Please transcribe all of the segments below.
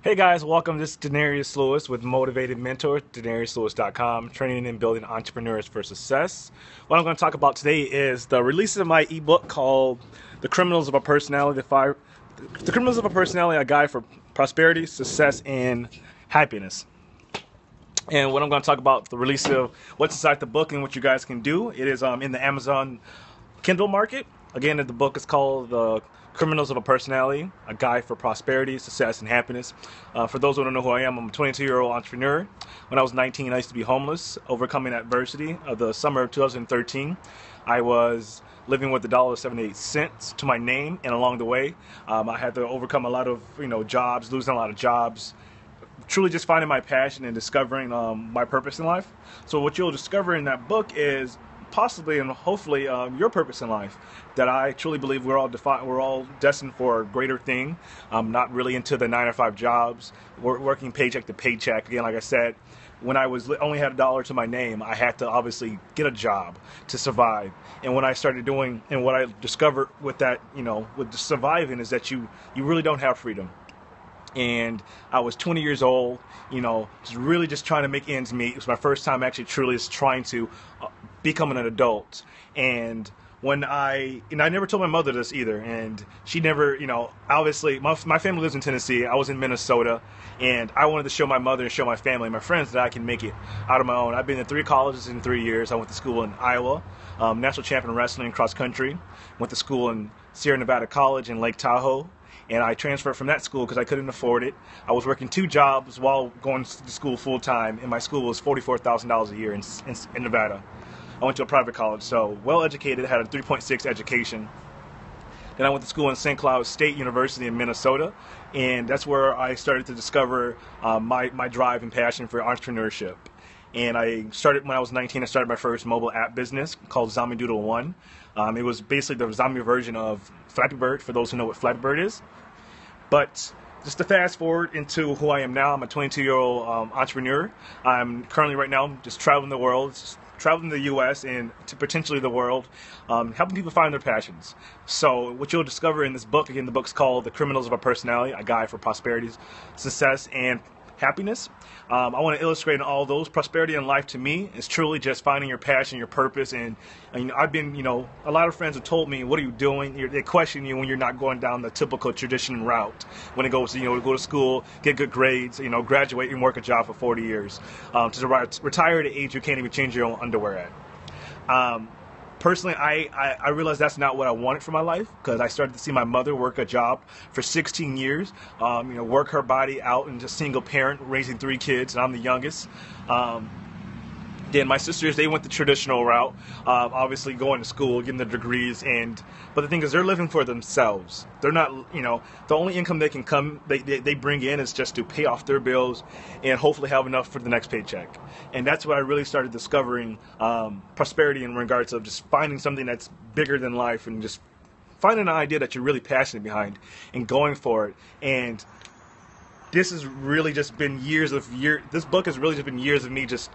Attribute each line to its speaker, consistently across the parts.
Speaker 1: Hey guys, welcome. This is Denarius Lewis with Motivated Mentor, DenariusLewis.com, training and building entrepreneurs for success. What I'm going to talk about today is the release of my ebook called The Criminals of a Personality, The Criminals of a Personality, a guide for prosperity, success, and happiness. And what I'm going to talk about the release of what's inside the book and what you guys can do. It is in the Amazon Kindle market. Again, the book is called The Criminals of a Personality, a guide for prosperity, success, and happiness. For those who don't know who I am, I'm a 22-year-old entrepreneur. When I was 19, I used to be homeless, overcoming adversity. The summer of 2013, I was living with $1.78 to my name, and along the way, I had to overcome a lot of jobs, losing a lot of jobs, truly just finding my passion and discovering my purpose in life. So what you'll discover in that book is possibly and hopefully your purpose in life. That I truly believe we're all destined for a greater thing. Not really into the 9-to-5 jobs, working paycheck to paycheck. Again, like I said, when I was only had $1 to my name, I had to obviously get a job to survive. And when I started doing, and what I discovered with that, with the surviving, is that you really don't have freedom. And I was 20 years old, just really just trying to make ends meet. It was my first time actually truly just trying to become an adult. And I never told my mother this either, and she never, obviously, my family lives in Tennessee. I was in Minnesota, and I wanted to show my mother and show my family and my friends that I can make it out on my own. I've been in 3 colleges in 3 years. I went to school in Iowa, national champion wrestling cross country. Went to school in Sierra Nevada College in Lake Tahoe. And I transferred from that school because I couldn't afford it. I was working 2 jobs while going to school full time, and my school was $44,000 a year in Nevada. I went to a private college, so well educated, had a 3.6 education. Then I went to school in St. Cloud State University in Minnesota, and that's where I started to discover my drive and passion for entrepreneurship. And I started when I was 19. I started my first mobile app business called Zombie Doodle One. It was basically the zombie version of Flappy Bird, for those who know what Flappy Bird is. But just to fast forward into who I am now, I'm a 22-year-old entrepreneur. I'm currently right now just traveling the world, traveling the U.S. and to potentially the world, helping people find their passions. So what you'll discover in this book, again, the book's called The Criminals of a Personality, a guide for prosperity, success, and happiness. I want to illustrate in all those. Prosperity in life to me is truly just finding your passion, your purpose. And I've been, a lot of friends have told me, what are you doing? They question you when you're not going down the typical traditional route. When it goes to, to go to school, get good grades, graduate and work a job for 40 years. To retire at an age you can't even change your own underwear at. Personally, I realized that's not what I wanted for my life, because I started to see my mother work a job for 16 years, work her body out, and just single parent, raising 3 kids, and I'm the youngest. Then my sisters, they went the traditional route, obviously going to school, getting their degrees, but the thing is, they're living for themselves. They're not, the only income they bring in is just to pay off their bills and hopefully have enough for the next paycheck. And that's when I really started discovering prosperity in regards of just finding something that's bigger than life and just finding an idea that you're really passionate behind and going for it. And this has really just been this book has really just been years of me just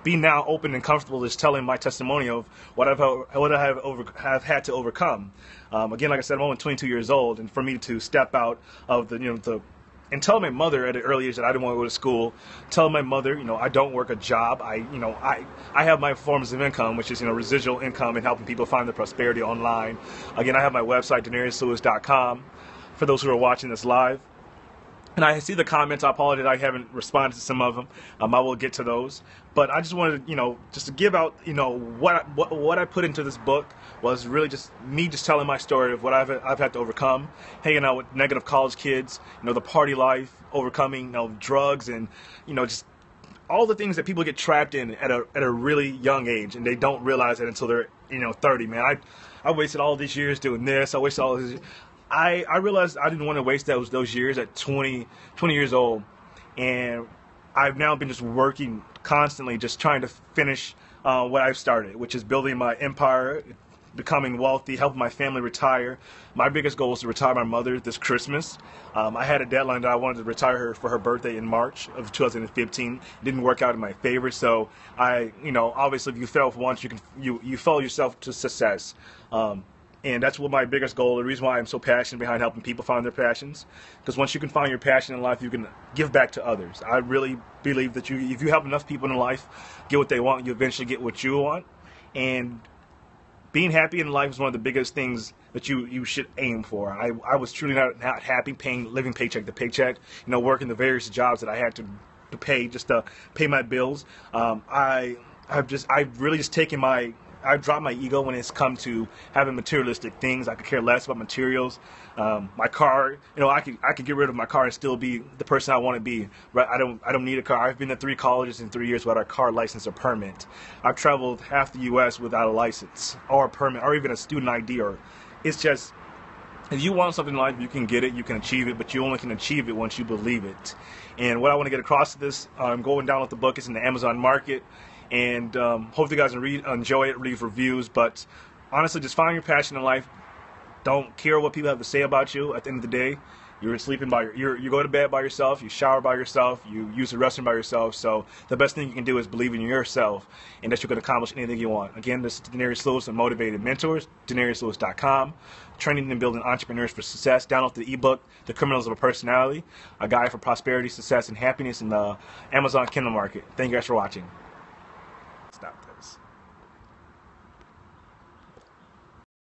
Speaker 1: being now open and comfortable just telling my testimony of what I have had to overcome. Again, like I said, I'm only 22 years old, and for me to step out of and tell my mother at an early age that I didn't want to go to school, tell my mother, I don't work a job. I have my forms of income, which is, residual income and helping people find their prosperity online. Again, I have my website, DenariusLewis.com, for those who are watching this live. And I see the comments. I apologize I haven't responded to some of them. I will get to those. But I just wanted, just to give out, what I put into this book was really just me just telling my story of what I've had to overcome, hanging out with negative college kids, the party life, overcoming, drugs, and, just all the things that people get trapped in at a really young age, and they don't realize it until they're, 30, man. I wasted all these years doing this. I wasted all these. I realized I didn't want to waste those years at 20 years old, and I've now been just working constantly, just trying to finish what I've started, which is building my empire, becoming wealthy, helping my family retire. My biggest goal is to retire my mother this Christmas. I had a deadline that I wanted to retire her for her birthday in March of 2015. It didn't work out in my favor, so obviously if you fail once, you fail yourself to success. And that's what my biggest goal, the reason why I'm so passionate behind helping people find their passions. Because once you can find your passion in life, you can give back to others. I really believe that if you help enough people in life get what they want, you eventually get what you want. And being happy in life is one of the biggest things that you should aim for. I was truly not happy living paycheck to paycheck, working the various jobs that I had to pay just to pay my bills. I've really just taken I've dropped my ego when it's come to having materialistic things. I could care less about materials. My car, I could get rid of my car and still be the person I want to be. Right? I don't need a car. I've been to 3 colleges in 3 years without a car license or permit. I've traveled half the U.S. without a license or a permit or even a student ID. It's just, if you want something in life, you can get it, you can achieve it, but you only can achieve it once you believe it. And what I want to get across to this, going down with the book, is in the Amazon market. And hopefully you guys enjoy it, leave reviews. But honestly, just find your passion in life. Don't care what people have to say about you. At the end of the day, you're sleeping you go to bed by yourself, you shower by yourself, you use the restroom by yourself. So the best thing you can do is believe in yourself, and that you can accomplish anything you want. Again, this is Denarius Lewis and Motivated Mentors, DenariusLewis.com. Training and building entrepreneurs for success. Download the ebook, The Criminals of a Personality, a guide for prosperity, success, and happiness in the Amazon Kindle market. Thank you guys for watching.